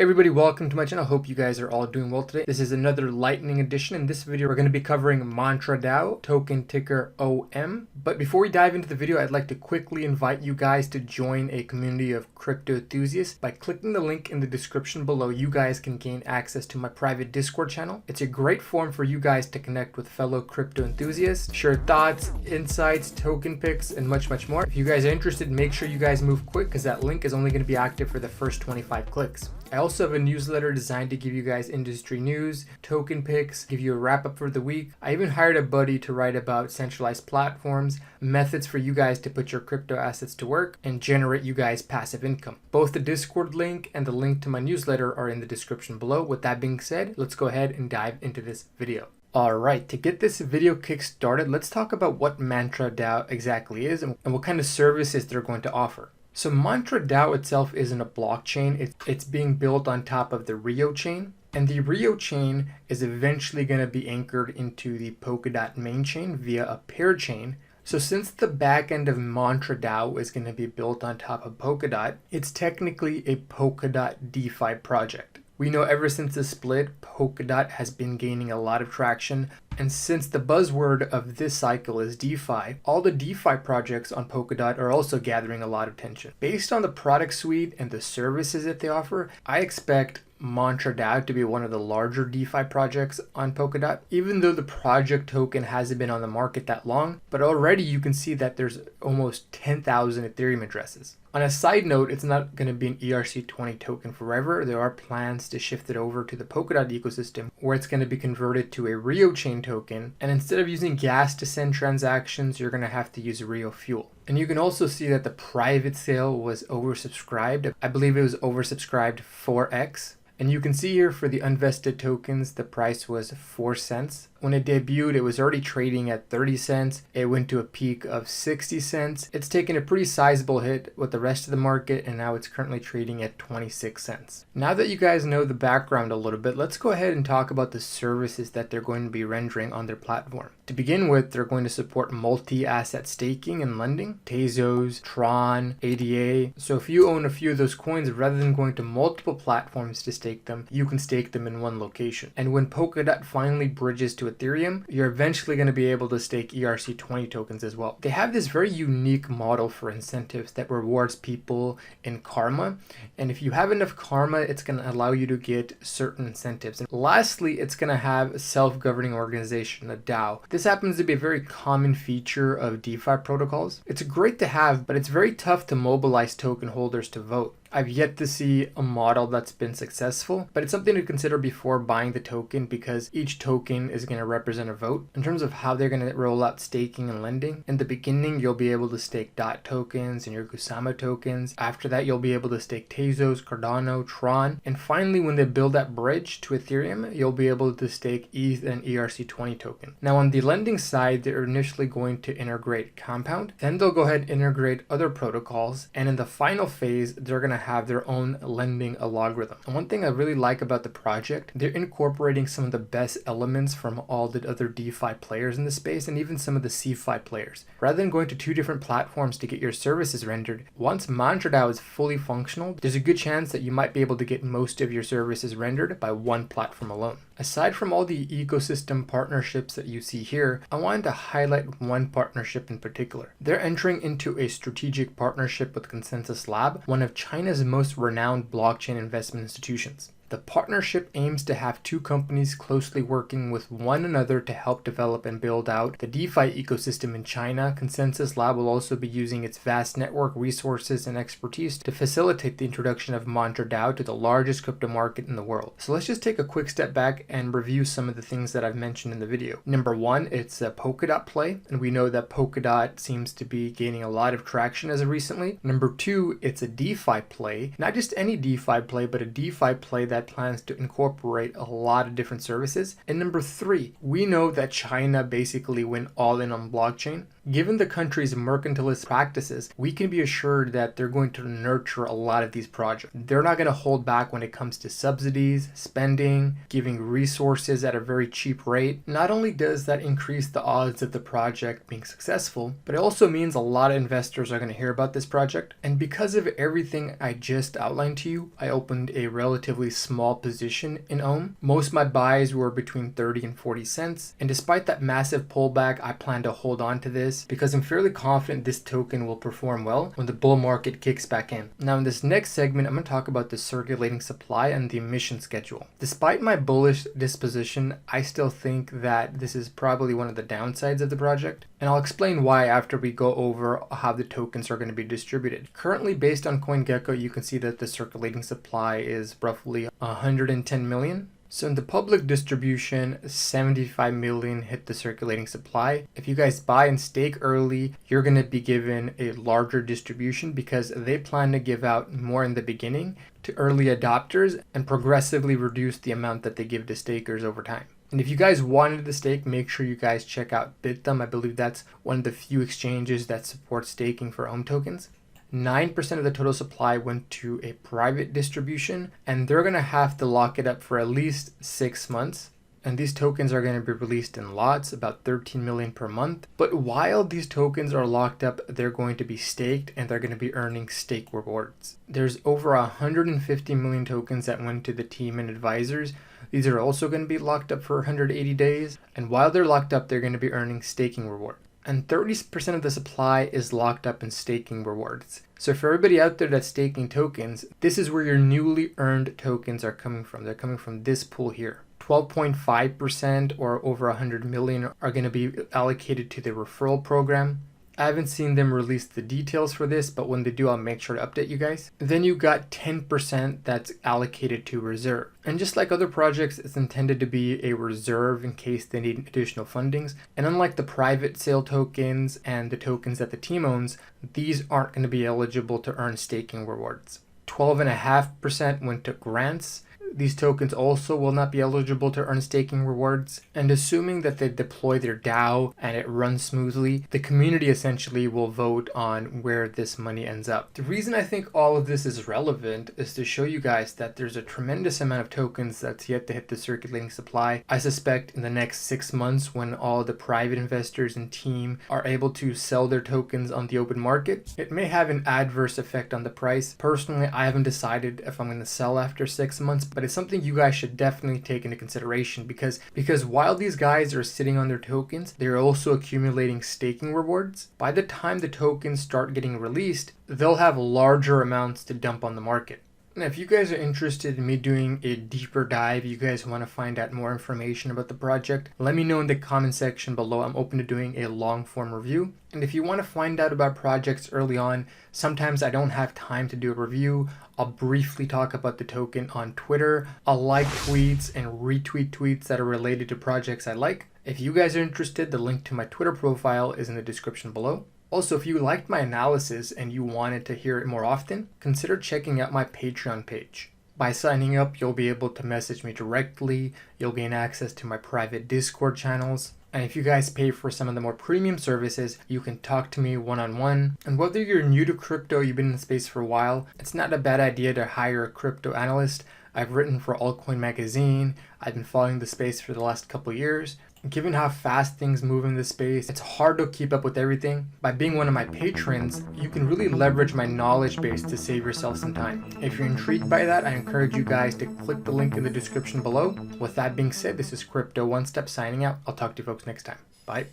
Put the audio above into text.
Hey everybody, welcome to my channel. Hope you guys are all doing well today. This is another lightning edition. In this video, we're going to be covering MANTRADAO, token ticker OM. But before we dive into the video, I'd like to quickly invite you guys to join a community of crypto enthusiasts. By clicking the link in the description below, you guys can gain access to my private Discord channel. It's a great forum for you guys to connect with fellow crypto enthusiasts, share thoughts, insights, token picks, and much more. If you guys are interested, make sure you guys move quick because that link is only going to be active for the first 25 clicks. I also have a newsletter designed to give you guys industry news, token picks, give you a wrap up for the week. I even hired a buddy to write about centralized platforms, methods for you guys to put your crypto assets to work, and generate you guys passive income. Both the Discord link and the link to my newsletter are in the description below. With that being said, let's go ahead and dive into this video. Alright, to get this video kick started, let's talk about what MANTRADAO exactly is and what kind of services they're going to offer. So MANTRADAO itself isn't a blockchain. It's being built on top of the Rio chain. And the Rio chain is eventually going to be anchored into the polkadot main chain via a pair chain. So since the back end of MANTRADAO is going to be built on top of polkadot, it's technically a polkadot DeFi project. We know ever since the split, polkadot has been gaining a lot of traction. And since the buzzword of this cycle is DeFi, all the DeFi projects on Polkadot are also gathering a lot of attention. Based on the product suite and the services that they offer, I expect MANTRADAO to be one of the larger DeFi projects on Polkadot, even though the project token hasn't been on the market that long, but already you can see that there's almost 10,000 Ethereum addresses. On a side note, it's not going to be an ERC20 token forever. There are plans to shift it over to the Polkadot ecosystem where it's going to be converted to a Rio chain token. And instead of using gas to send transactions, you're going to have to use Rio fuel. And you can also see that the private sale was oversubscribed. I believe it was oversubscribed 4x. And you can see here for the unvested tokens, the price was 4 cents. When it debuted, it was already trading at 30 cents. It went to a peak of 60 cents. It's taken a pretty sizable hit with the rest of the market, and now it's currently trading at 26 cents. Now that you guys know the background a little bit, let's go ahead and talk about the services that they're going to be rendering on their platform. To begin with, they're going to support multi-asset staking and lending, Tezos, Tron, ADA. So if you own a few of those coins, rather than going to multiple platforms to stake them, you can stake them in one location. And when Polkadot finally bridges to Ethereum, you're eventually going to be able to stake ERC20 tokens as well. They have this very unique model for incentives that rewards people in karma. And if you have enough karma, it's going to allow you to get certain incentives. And lastly, it's going to have a self-governing organization, a DAO. This happens to be a very common feature of DeFi protocols. It's great to have, but it's very tough to mobilize token holders to vote. I've yet to see a model that's been successful, but it's something to consider before buying the token because each token is going to represent a vote. In terms of how they're going to roll out staking and lending, in the beginning, you'll be able to stake DOT tokens and your Kusama tokens. After that, you'll be able to stake Tezos, Cardano, Tron. And finally, when they build that bridge to Ethereum, you'll be able to stake ETH and ERC20 token. Now, on the lending side, they're initially going to integrate Compound. Then they'll go ahead and integrate other protocols. And in the final phase, they're going to have their own lending algorithm. And one thing I really like about the project, they're incorporating some of the best elements from all the other DeFi players in the space and even some of the CeFi players. Rather than going to two different platforms to get your services rendered, once MANTRADAO is fully functional, there's a good chance that you might be able to get most of your services rendered by one platform alone. Aside from all the ecosystem partnerships that you see here, I wanted to highlight one partnership in particular. They're entering into a strategic partnership with Consensus Lab, one of China's most renowned blockchain investment institutions. The partnership aims to have two companies closely working with one another to help develop and build out the DeFi ecosystem in China. Consensus Lab will also be using its vast network, resources, and expertise to facilitate the introduction of MANTRADAO to the largest crypto market in the world. So let's just take a quick step back and review some of the things that I've mentioned in the video. Number one, it's a Polkadot play, and we know that Polkadot seems to be gaining a lot of traction as of recently. Number two, it's a DeFi play, not just any DeFi play, but a DeFi play that plans to incorporate a lot of different services. And number three, we know that China basically went all in on blockchain. Given the country's mercantilist practices, we can be assured that they're going to nurture a lot of these projects. They're not going to hold back when it comes to subsidies, spending, giving resources at a very cheap rate. Not only does that increase the odds of the project being successful, but it also means a lot of investors are going to hear about this project. And because of everything I just outlined to you, I opened a relatively small position in Ohm. Most of my buys were between 30 and 40 cents. And despite that massive pullback, I plan to hold on to this because I'm fairly confident this token will perform well when the bull market kicks back in. Now in this next segment, I'm going to talk about the circulating supply and the emission schedule. Despite my bullish disposition, I still think that this is probably one of the downsides of the project. And I'll explain why after we go over how the tokens are going to be distributed. Currently, based on CoinGecko, you can see that the circulating supply is roughly 110 million. So in the public distribution, 75 million hit the circulating supply. If you guys buy and stake early, you're going to be given a larger distribution because they plan to give out more in the beginning to early adopters and progressively reduce the amount that they give to stakers over time. And if you guys wanted to stake, make sure you guys check out Bithumb. I believe that's one of the few exchanges that support staking for Ohm tokens. 9% of the total supply went to a private distribution, and they're going to have to lock it up for at least 6 months. And these tokens are going to be released in lots, about 13 million per month. But while these tokens are locked up, they're going to be staked and they're going to be earning stake rewards. There's over 150 million tokens that went to the team and advisors. These are also going to be locked up for 180 days. And while they're locked up, they're going to be earning staking reward. And 30% of the supply is locked up in staking rewards. So for everybody out there that's staking tokens, this is where your newly earned tokens are coming from. They're coming from this pool here. 12.5% or over 100 million are going to be allocated to the referral program. I haven't seen them release the details for this, but when they do, I'll make sure to update you guys. Then you got 10% that's allocated to reserve. And just like other projects, it's intended to be a reserve in case they need additional fundings. And unlike the private sale tokens and the tokens that the team owns, these aren't going to be eligible to earn staking rewards. 12.5% went to grants. These tokens also will not be eligible to earn staking rewards. And assuming that they deploy their DAO and it runs smoothly, the community essentially will vote on where this money ends up. The reason I think all of this is relevant is to show you guys that there's a tremendous amount of tokens that's yet to hit the circulating supply. I suspect in the next 6 months, when all the private investors and team are able to sell their tokens on the open market, it may have an adverse effect on the price. Personally, I haven't decided if I'm going to sell after 6 months, but it's something you guys should definitely take into consideration because while these guys are sitting on their tokens, they're also accumulating staking rewards. By the time the tokens start getting released, they'll have larger amounts to dump on the market. Now, if you guys are interested in me doing a deeper dive, you guys want to find out more information about the project, let me know in the comment section below. I'm open to doing a long form review. And if you want to find out about projects early on, sometimes I don't have time to do a review. I'll briefly talk about the token on Twitter. I'll like tweets and retweet tweets that are related to projects I like. If you guys are interested, the link to my Twitter profile is in the description below. Also, if you liked my analysis and you wanted to hear it more often, consider checking out my Patreon page. By signing up, you'll be able to message me directly, you'll gain access to my private Discord channels, and if you guys pay for some of the more premium services, you can talk to me one-on-one. And whether you're new to crypto, you've been in the space for a while, it's not a bad idea to hire a crypto analyst. I've written for Altcoin Magazine, I've been following the space for the last couple years. Given how fast things move in this space, it's hard to keep up with everything. By being one of my patrons, you can really leverage my knowledge base to save yourself some time. If you're intrigued by that, I encourage you guys to click the link in the description below. With that being said, this is CryptoOneStop signing out. I'll talk to you folks next time. Bye.